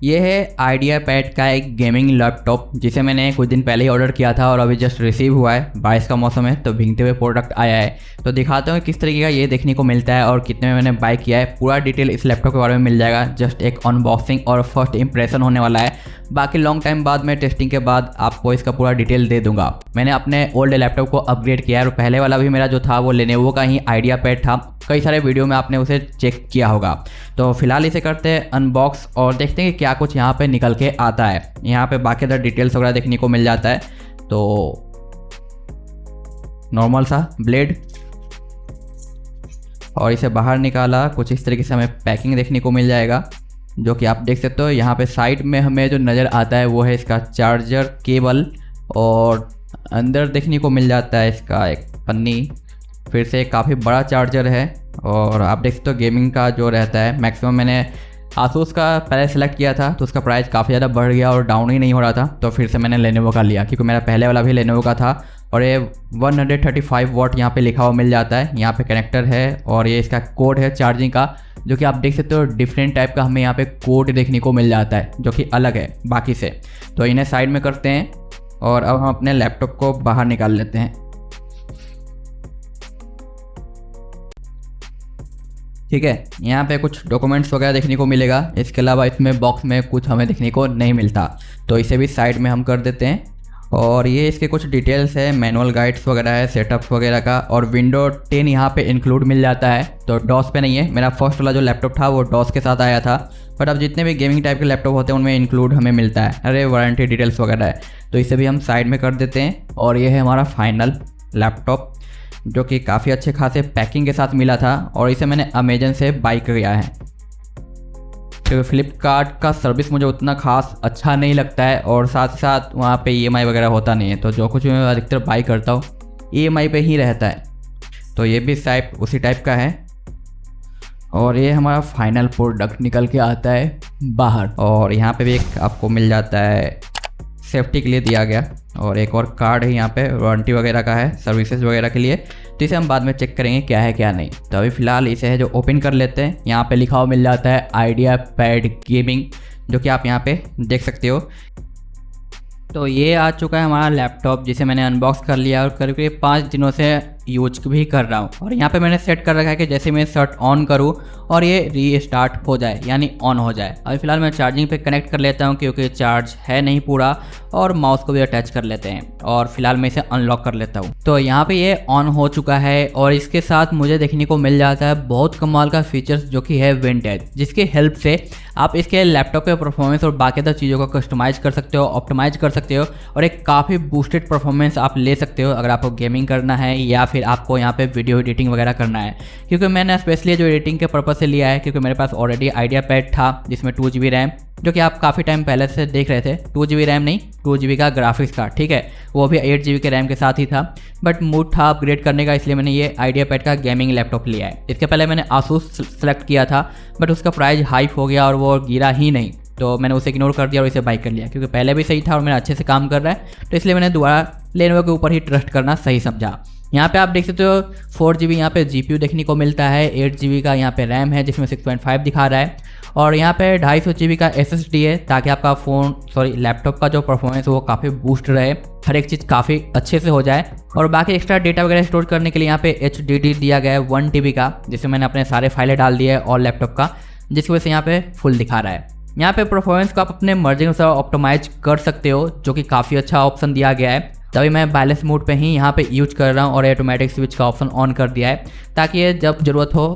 ये है IdeaPad का एक गेमिंग लैपटॉप जिसे मैंने कुछ दिन पहले ही ऑर्डर किया था और अभी जस्ट रिसीव हुआ है। बारिश का मौसम है तो भीगते हुए प्रोडक्ट आया है। तो दिखाता हूँ किस तरीके का ये देखने को मिलता है और कितने में मैंने बाय किया है। पूरा डिटेल इस लैपटॉप के बारे में मिल जाएगा। जस्ट एक अनबॉक्सिंग और फर्स्ट इंप्रेशन होने वाला है। बाकी लॉन्ग टाइम बाद में टेस्टिंग के बाद आपको इसका पूरा डिटेल दे दूंगा। मैंने अपने ओल्ड लैपटॉप को अपग्रेड किया है और पहले वाला भी मेरा जो था वो लेनोवो का ही IdeaPad था। कई सारे वीडियो में आपने उसे चेक किया होगा। तो फिलहाल इसे करते हैं अनबॉक्स और देखते हैं कि क्या कुछ यहाँ पे निकल के आता है। यहाँ पे बाकी डिटेल्स वगैरह देखने को मिल जाता है। तो नॉर्मल सा ब्लेड और इसे बाहर निकाला, कुछ इस तरीके से हमें पैकिंग देखने को मिल जाएगा जो कि आप देख सकते हो। यहाँ पे साइड में हमें जो नज़र आता है वो है इसका चार्जर केबल और अंदर देखने को मिल जाता है इसका एक पन्नी। फिर से काफ़ी बड़ा चार्जर है और आप देख सकते हो गेमिंग का जो रहता है मैक्सिमम मैंने Asus का पहले सेलेक्ट किया था तो उसका प्राइस काफ़ी ज़्यादा बढ़ गया और डाउन ही नहीं हो रहा था। तो फिर से मैंने Lenovo का लिया क्योंकि मेरा पहले वाला भी Lenovo का था और ये 135 वाट यहाँ पे लिखा हुआ मिल जाता है। यहाँ पे कनेक्टर है और ये इसका कोड है चार्जिंग का जो कि आप देख सकते हो डिफरेंट टाइप का हमें यहाँ पे कोड देखने को मिल जाता है जो कि अलग है बाकी से। तो इन्हें साइड में करते हैं और अब हम अपने लैपटॉप को बाहर निकाल लेते हैं। ठीक है, यहाँ पे कुछ डॉक्यूमेंट्स वगैरह देखने को मिलेगा। इसके अलावा इसमें बॉक्स में कुछ हमें देखने को नहीं मिलता तो इसे भी साइड में हम कर देते हैं। और ये इसके कुछ डिटेल्स है, मैनुअल गाइड्स वगैरह है, सेटअप्स वगैरह का और विंडो 10 यहाँ पे इंक्लूड मिल जाता है। तो डॉस पे नहीं है। मेरा फर्स्ट वाला जो लैपटॉप था वो डॉस के साथ आया था बट अब जितने भी गेमिंग टाइप के लैपटॉप होते हैं उनमें इंक्लूड हमें मिलता है। अरे वारंटी डिटेल्स वगैरह है तो इसे भी हम साइड में कर देते हैं। और ये है हमारा फाइनल लैपटॉप जो कि काफ़ी अच्छे खासे पैकिंग के साथ मिला था और इसे मैंने अमेजन से बाई किया है क्योंकि फ्लिपकार्ट का सर्विस मुझे उतना खास अच्छा नहीं लगता है और साथ ही साथ वहाँ पे EMI वगैरह होता नहीं है। तो जो कुछ मैं अधिकतर बाई करता हूँ EMI पे ही रहता है। तो ये भी टाइप उसी टाइप का है और ये हमारा फाइनल प्रोडक्ट निकल के आता है बाहर। और यहाँ पे भी एक आपको मिल जाता है, सेफ्टी के लिए दिया गया और एक और कार्ड है यहाँ पे वारंटी वगैरह का है, सर्विसेज वगैरह के लिए। तो इसे हम बाद में चेक करेंगे क्या है क्या नहीं। तो अभी फ़िलहाल इसे है जो ओपन कर लेते हैं। यहाँ पे लिखा हुआ मिल जाता है IdeaPad गेमिंग जो कि आप यहाँ पे देख सकते हो। तो ये आ चुका है हमारा लैपटॉप जिसे मैंने अनबॉक्स कर लिया और करीब 5 दिनों से यूज भी कर रहा हूँ। और यहाँ पे मैंने सेट कर रखा है कि जैसे मैं शट ऑन करूँ और ये रीस्टार्ट हो जाए यानी ऑन हो जाए। अभी फ़िलहाल मैं चार्जिंग पे कनेक्ट कर लेता हूँ क्योंकि चार्ज है नहीं पूरा और माउस को भी अटैच कर लेते हैं और फिलहाल मैं इसे अनलॉक कर लेता हूँ। तो यहाँ पे ये ऑन हो चुका है और इसके साथ मुझे देखने को मिल जाता है बहुत कमाल का फीचर्स जो कि है विंटेज, जिसकी हेल्प से आप इसके लैपटॉप के परफॉर्मेंस और बाकी अदर चीज़ों को कस्टमाइज़ कर सकते हो, ऑप्टिमाइज़ कर सकते हो और एक काफ़ी बूस्टेड परफॉर्मेंस आप ले सकते हो अगर आपको गेमिंग करना है या फिर आपको यहाँ पे वीडियो एडिटिंग वगैरह करना है। क्योंकि मैंने स्पेशली जो एडिटिंग के पर्पज़ से लिया है क्योंकि मेरे पास ऑलरेडी IdeaPad था जिसमें 2GB रैम जो कि आप काफ़ी टाइम पहले से देख रहे थे। 2GB रैम नहीं, 2GB का ग्राफिक्स का, ठीक है, वो भी 8GB के रैम के साथ ही था। बट मूड था अपग्रेड करने का, इसलिए मैंने ये IdeaPad का गेमिंग लैपटॉप लिया है। इसके पहले मैंने Asus सेलेक्ट किया था बट उसका प्राइस हाइप हो गया और वो गिरा ही नहीं तो मैंने उसे इग्नोर कर दिया और इसे बाई कर लिया क्योंकि पहले भी सही था और मेरा अच्छे से काम कर रहा है। तो इसलिए मैंने दोबारा Lenovo के ऊपर ही ट्रस्ट करना सही समझा। यहाँ पे आप देख सकते हो 4GB यहाँ पे GPU देखने को मिलता है, 8GB का यहाँ पे रैम है जिसमें 6.5 दिखा रहा है और यहाँ पे 250GB का SSD है ताकि आपका लैपटॉप का जो परफॉर्मेंस है वो काफ़ी बूस्ट रहे, हर एक चीज़ काफ़ी अच्छे से हो जाए। और बाकी एक्स्ट्रा डेटा वगैरह स्टोर करने के लिए यहाँ पे HDD दिया गया है 1TB का जिसमें मैंने अपने सारे फाइलें डाल दिए और लैपटॉप का, जिसकी वजह से यहाँ पे फुल दिखा रहा है। यहाँ पे परफॉर्मेंस को आप अपने मर्जी के अनुसार ऑप्टिमाइज कर सकते हो जो कि काफ़ी अच्छा ऑप्शन दिया गया है। तभी मैं बैलेंस मोड पे ही यहाँ पे यूज कर रहा हूँ और ऑटोमेटिक स्विच का ऑप्शन ऑन कर दिया है ताकि ये जब ज़रूरत हो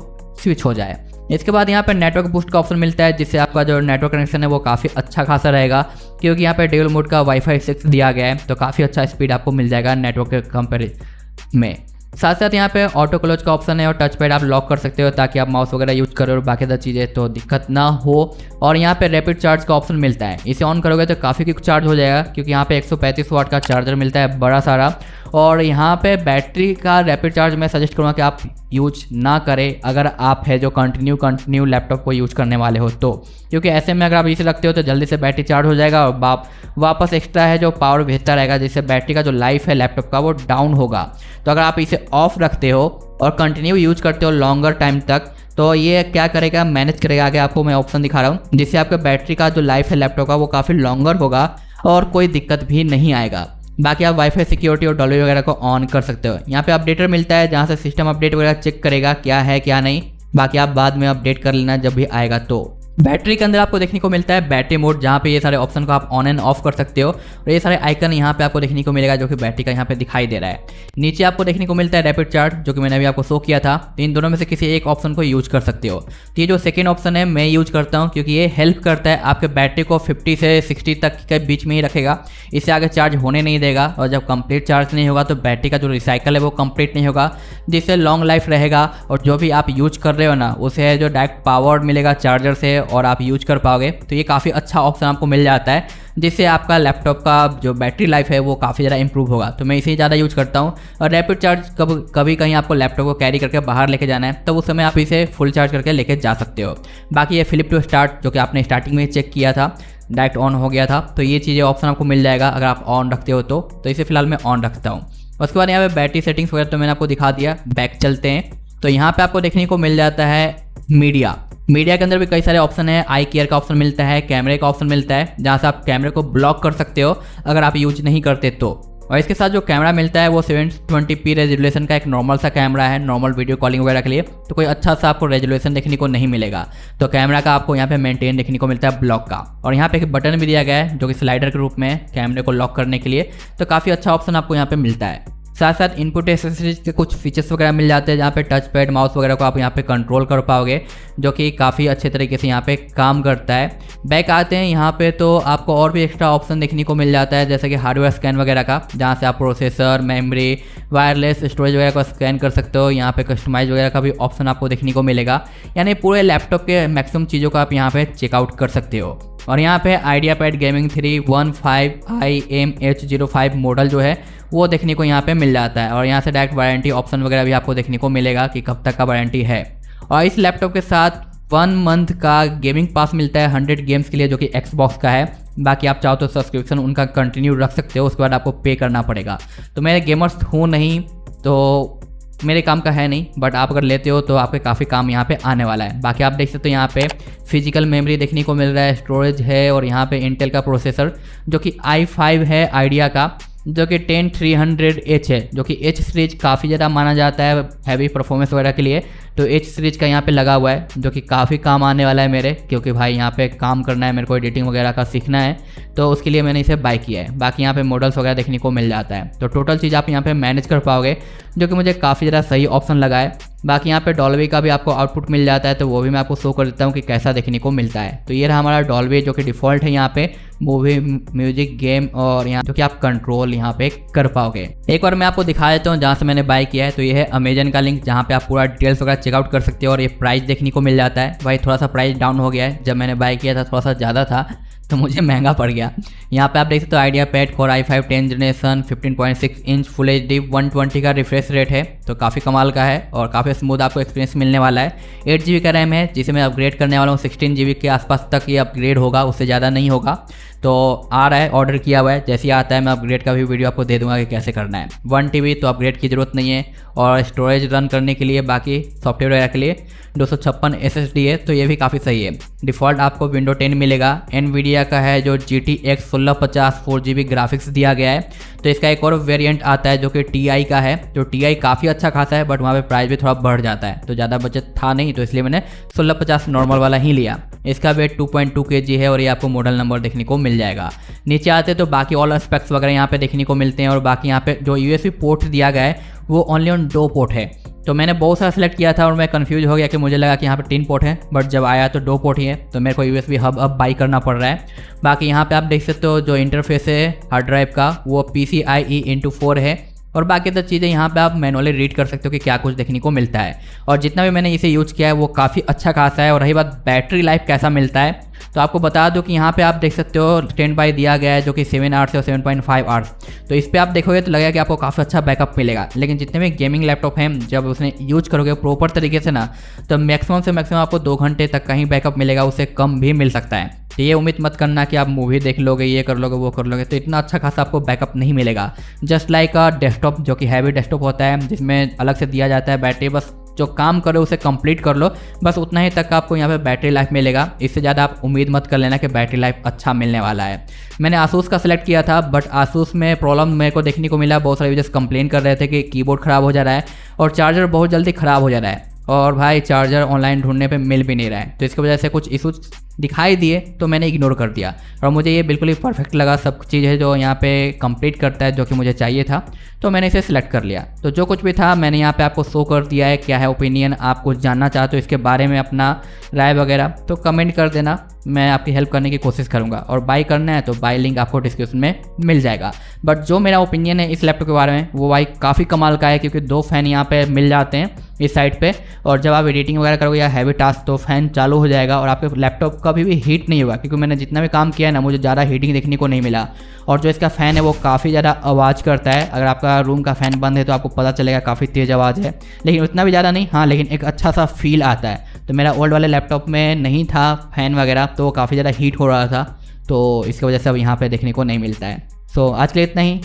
स्विच हो जाए। इसके बाद यहाँ पे नेटवर्क बूस्ट का ऑप्शन मिलता है जिससे आपका जो नेटवर्क कनेक्शन है वो काफ़ी अच्छा खासा रहेगा क्योंकि यहाँ पे ड्यूल मोड का Wi-Fi 6 दिया गया है तो काफ़ी अच्छा स्पीड आपको मिल जाएगा नेटवर्क के कंपेरिजन में। साथ साथ यहाँ पे ऑटो क्लोज का ऑप्शन है और टच पैड आप लॉक कर सकते हो ताकि आप माउस वगैरह यूज करो और बाकी अदर चीज़ें तो दिक्कत ना हो। और यहाँ पे रैपिड चार्ज का ऑप्शन मिलता है, इसे ऑन करोगे तो काफ़ी क्विक चार्ज हो जाएगा क्योंकि यहाँ पे 135 वाट का चार्जर मिलता है बड़ा सारा। और यहाँ पे बैटरी का रैपिड चार्ज मैं सजेस्ट करूँगा कि आप यूज ना करें अगर आप है जो कंटिन्यू लैपटॉप को यूज करने वाले हो तो, क्योंकि ऐसे में अगर आप इसे रखते हो तो जल्दी से बैटरी चार्ज हो जाएगा और वापस एक्स्ट्रा है जो पावर भेजता रहेगा जिससे बैटरी का जो लाइफ है लैपटॉप का वो डाउन होगा। तो अगर आप इसे ऑफ रखते हो और कंटिन्यू यूज करते हो लॉन्गर टाइम तक तो ये क्या करेगा, मैनेज करेगा। आगे आपको मैं ऑप्शन दिखा रहा हूँ, जिससे आपका बैटरी का जो लाइफ है लैपटॉप का वो काफ़ी लॉन्गर होगा और कोई दिक्कत भी नहीं आएगा। बाकी आप वाईफाई सिक्योरिटी और डॉलर वगैरह को ऑन कर सकते हो। यहाँ पे अपडेटर मिलता है जहाँ से सिस्टम अपडेट वगैरह चेक करेगा क्या है क्या नहीं। बाकी आप बाद में अपडेट कर लेना जब भी आएगा। तो बैटरी के अंदर आपको देखने को मिलता है बैटरी मोड, जहाँ पे ये सारे ऑप्शन को आप ऑन एंड ऑफ कर सकते हो और ये सारे आइकन यहाँ पे आपको देखने को मिलेगा जो कि बैटरी का यहाँ पे दिखाई दे रहा है। नीचे आपको देखने को मिलता है रैपिड चार्ज, जो कि मैंने अभी आपको शो किया था। तो इन दोनों में से किसी एक ऑप्शन को यूज कर सकते हो। तो ये जो सेकेंड ऑप्शन है मैं यूज करता हूँ, क्योंकि ये हेल्प करता है आपके बैटरी को 50 से 60 तक के बीच में ही रखेगा। इससे आगे चार्ज होने नहीं देगा और जब कंप्लीट चार्ज नहीं होगा तो बैटरी का जो रिसाइकल है वो कंप्लीट नहीं होगा, जिससे लॉन्ग लाइफ रहेगा और जो भी आप यूज कर रहे हो ना उसे जो डायरेक्ट पावर मिलेगा चार्जर से और आप यूज कर पाओगे। तो ये काफ़ी अच्छा ऑप्शन आपको मिल जाता है, जिससे आपका लैपटॉप का जो बैटरी लाइफ है वो काफ़ी ज़्यादा इंप्रूव होगा। तो मैं इसे ज़्यादा यूज करता हूँ। और रैपिड चार्ज कभी कहीं आपको लैपटॉप को कैरी करके बाहर लेके जाना है तो उस समय आप इसे फुल चार्ज करके लेके जा सकते हो। बाकी ये फ्लिप टू स्टार्ट, जो कि आपने स्टार्टिंग में चेक किया था, डायरेक्ट ऑन हो गया था। तो ये चीज़ें ऑप्शन आपको मिल जाएगा अगर आप ऑन रखते हो तो इसे फिलहाल मैं ऑन रखता हूँ। उसके बाद यहाँ पे बैटरी सेटिंग्स वगैरह तो मैंने आपको दिखा दिया। बैक चलते हैं तो यहाँ पे आपको देखने को मिल जाता है मीडिया के अंदर भी कई सारे ऑप्शन है। आई केयर का ऑप्शन मिलता है, कैमरे का ऑप्शन मिलता है जहाँ से आप कैमरे को ब्लॉक कर सकते हो अगर आप यूज नहीं करते तो। और इसके साथ जो कैमरा मिलता है वो 720p रेजोल्यूशन का एक नॉर्मल सा कैमरा है, नॉर्मल वीडियो कॉलिंग वगैरह के लिए। तो कोई अच्छा सा आपको रेजोल्यूशन देखने को नहीं मिलेगा। तो कैमरा का आपको यहाँ पे मेंटेन देखने को मिलता है ब्लॉक का। और यहाँ पे एक बटन भी दिया गया है जो कि स्लाइडर के रूप में कैमरे को लॉक करने के लिए। तो काफ़ी अच्छा ऑप्शन आपको यहाँ पे मिलता है। साथ साथ इनपुट एक्सेसरीज के कुछ फीचर्स वगैरह मिल जाते हैं जहाँ पे टच पैड माउस वगैरह को आप यहाँ पे कंट्रोल कर पाओगे, जो कि काफ़ी अच्छे तरीके से यहाँ पे काम करता है। बैक आते हैं यहाँ पे तो आपको और भी एक्स्ट्रा ऑप्शन देखने को मिल जाता है, जैसे कि हार्डवेयर स्कैन वगैरह का, जहाँ से आप प्रोसेसर, मेमोरी, वायरलेस स्टोरेज वगैरह को स्कैन कर सकते हो। यहाँ पे कस्टमाइज वगैरह का भी ऑप्शन आपको देखने को मिलेगा, यानी पूरे लैपटॉप के मैक्सिमम चीज़ों को आप यहाँ पे चेकआउट कर सकते हो। और यहाँ पे IdeaPad गेमिंग 315IMH05 मॉडल जो है वो देखने को यहाँ पे मिल जाता है। और यहाँ से डायरेक्ट वारंटी ऑप्शन वगैरह भी आपको देखने को मिलेगा कि कब तक का वारंटी है। और इस लैपटॉप के साथ 1 मंथ का गेमिंग पास मिलता है 100 गेम्स के लिए, जो कि Xbox का है। बाकी आप चाहो तो सब्सक्रिप्शन उनका कंटिन्यू रख सकते हो, उसके बाद आपको पे करना पड़ेगा। तो मैं गेमर्स हूँ नहीं तो मेरे काम का है नहीं, बट आप अगर लेते हो तो आपके काफ़ी काम यहाँ पे आने वाला है। बाकी आप देख सकते हो यहाँ पे फिजिकल मेमोरी देखने को मिल रहा है, स्टोरेज है और यहाँ पे इंटेल का प्रोसेसर जो कि i5 है आइडिया का, जो कि 10300H है, जो कि H सीरीज काफ़ी ज़्यादा माना जाता है हैवी परफॉर्मेंस वगैरह के लिए। तो H सीरीज का यहाँ पे लगा हुआ है, जो कि काफ़ी काम आने वाला है मेरे, क्योंकि भाई यहाँ पे काम करना है, मेरे को एडिटिंग वगैरह का सीखना है, तो उसके लिए मैंने इसे बाय किया है। बाकी यहाँ पे मॉडल्स वगैरह देखने को मिल जाता है। तो टोटल चीज़ आप यहाँ पे मैनेज कर पाओगे, जो कि मुझे काफ़ी ज़्यादा सही ऑप्शन लगा है। बाकी यहाँ पे डॉल्बी का भी आपको आउटपुट मिल जाता है, तो वो भी मैं आपको शो कर देता हूँ कि कैसा देखने को मिलता है। तो ये रहा हमारा डॉल्बी, जो कि डिफ़ॉल्ट है यहाँ पे मूवी, म्यूजिक, गेम और यहाँ जो कि आप कंट्रोल यहाँ पे कर पाओगे। एक बार मैं आपको दिखा देता हूँ जहाँ से मैंने बाय किया है। तो ये है अमेजन का लिंक, जहाँ पे आप पूरा डिटेल्स वगैरह चेकआउट कर सकते हो। और ये प्राइस देखने को मिल जाता है। भाई थोड़ा सा प्राइस डाउन हो गया है, जब मैंने बाय किया था थोड़ा सा ज़्यादा था तो मुझे महंगा पड़ गया। यहाँ पे आप देख सकते हो IdeaPad Core i5 10th generation 15.6 inch full HD 120 का रिफ्रेश रेट है, तो काफ़ी कमाल का है और काफ़ी स्मूथ आपको एक्सपीरियंस मिलने वाला है। 8 GB का रैम है, जिसे मैं अपग्रेड करने वाला हूँ 16 GB के आसपास तक ये अपग्रेड होगा, उससे ज़्यादा नहीं होगा। तो आ रहा है, ऑर्डर किया हुआ है, जैसे ही आता है मैं अपग्रेड का भी वीडियो आपको दे दूंगा कि कैसे करना है। 1 TB तो अपग्रेड की ज़रूरत नहीं है। और स्टोरेज रन करने के लिए, बाकी सॉफ्टवेयर वगैरह के लिए 256 SSD है, तो ये भी काफ़ी सही है। डिफ़ॉल्ट आपको विंडो 10 मिलेगा। NVIDIA का है जो GTX 1650 4 GB ग्राफिक्स दिया गया है। तो इसका एक और वेरिएंट आता है जो कि TI का है, जो TI काफ़ी अच्छा खासा है, बट वहाँ पे प्राइस भी थोड़ा बढ़ जाता है, तो ज़्यादा बजट था नहीं, तो इसलिए मैंने 1650 नॉर्मल वाला ही लिया। इसका वेट 2.2 kg है और ये आपको मॉडल नंबर देखने को मिल जाएगा। नीचे आते तो बाकी ऑल स्पेक्स वगैरह यहाँ पे देखने को मिलते हैं। और बाकी यहाँ पे जो USB पोर्ट दिया गया है वो ओनली ऑन 2 पोर्ट है। तो मैंने बहुत सारा सेलेक्ट किया था और मैं कंफ्यूज हो गया कि मुझे लगा कि यहाँ पे 3 पोर्ट है, बट जब आया तो 2 पोर्ट ही है, तो मेरे को USB हब अब बाई करना पड़ रहा है। बाकी यहाँ पे आप देख सकते हो जो इंटरफेस है हार्ड ड्राइव का वो PCIe 4 है। और बाकी तो चीज़ें यहाँ पे आप मैनुअली रीड कर सकते हो कि क्या कुछ देखने को मिलता है। और जितना भी मैंने इसे यूज किया है वो काफ़ी अच्छा खासा है। और रही बात बैटरी लाइफ कैसा मिलता है, तो आपको बता दूं कि यहाँ पे आप देख सकते हो स्टैंड बाय दिया गया है जो कि 7 आवर्स और 7.5 आवर्स। तो इस पे आप देखोगे तो लगेगा कि आपको काफ़ी अच्छा बैकअप मिलेगा। लेकिन जितने भी गेमिंग लैपटॉप हैं जब उसने यूज करोगे प्रॉपर तरीके से ना, तो मैक्सिमम से मैक्सिमम आपको 2 घंटे तक का ही बैकअप मिलेगा, उससे कम भी मिल सकता है। तो ये उम्मीद मत करना कि आप मूवी देख लोगे, ये कर लोगे, वो कर लोगे, तो इतना अच्छा खासा आपको बैकअप नहीं मिलेगा। जस्ट लाइक अ डेस्कटॉप, जो कि हैवी डेस्कटॉप होता है जिसमें अलग से दिया जाता है बैटरी, बस जो काम करो उसे कंप्लीट कर लो, बस उतना ही तक आपको यहाँ पे बैटरी लाइफ मिलेगा। इससे ज़्यादा आप उम्मीद मत कर लेना कि बैटरी लाइफ अच्छा मिलने वाला है। मैंने आसूस का सिलेक्ट किया था, बट आसूस में प्रॉब्लम मेरे को देखने को मिला, बहुत सारे यूजर्स कंप्लेन कर रहे थे कि कीबोर्ड ख़राब हो जा रहा है और चार्जर बहुत जल्दी ख़राब हो जा रहा है, और भाई चार्जर ऑनलाइन ढूंढने पे मिल भी नहीं रहा है। तो इसकी वजह से कुछ इशूज दिखाई दिए तो मैंने इग्नोर कर दिया, और मुझे ये बिल्कुल ही परफेक्ट लगा, सब चीज़ है जो यहाँ पे कंप्लीट करता है जो कि मुझे चाहिए था, तो मैंने इसे सिलेक्ट कर लिया। तो जो कुछ भी था मैंने यहाँ पे आपको शो कर दिया है। क्या है ओपिनियन, आप कुछ जानना चाहते हो इसके बारे में, अपना राय वगैरह, तो कमेंट कर देना, मैं आपकी हेल्प करने की कोशिश करूँगा। और बाय करना है तो बाय लिंक आपको डिस्क्रिप्शन में मिल जाएगा। बट जो मेरा ओपिनियन है इस लैपटॉप के बारे में वो भाई काफ़ी कमाल का है, क्योंकि 2 फ़ैन यहाँ पे मिल जाते हैं इस साइड पे, और जब आप एडिटिंग वगैरह करोगे या हैवी टास्क तो फ़ैन चालू हो जाएगा और आपके लैपटॉप कभी भी हीट नहीं होगा, क्योंकि मैंने जितना भी काम किया है ना मुझे ज़्यादा हीटिंग देखने को नहीं मिला। और जो इसका फ़ैन है वो काफ़ी ज़्यादा आवाज़ करता है, अगर आपका रूम का फ़ैन बंद है तो आपको पता चलेगा काफ़ी तेज़ आवाज़ है, लेकिन उतना भी ज़्यादा नहीं, हाँ लेकिन एक अच्छा सा फील आता है। तो मेरा ओल्ड वाले लैपटॉप में नहीं था फ़ैन वगैरह, तो वो काफ़ी ज़्यादा हीट हो रहा था, तो इसकी वजह से अब यहाँ पे देखने को नहीं मिलता है। सो आज के लिए इतना ही,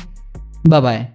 बाय बाय।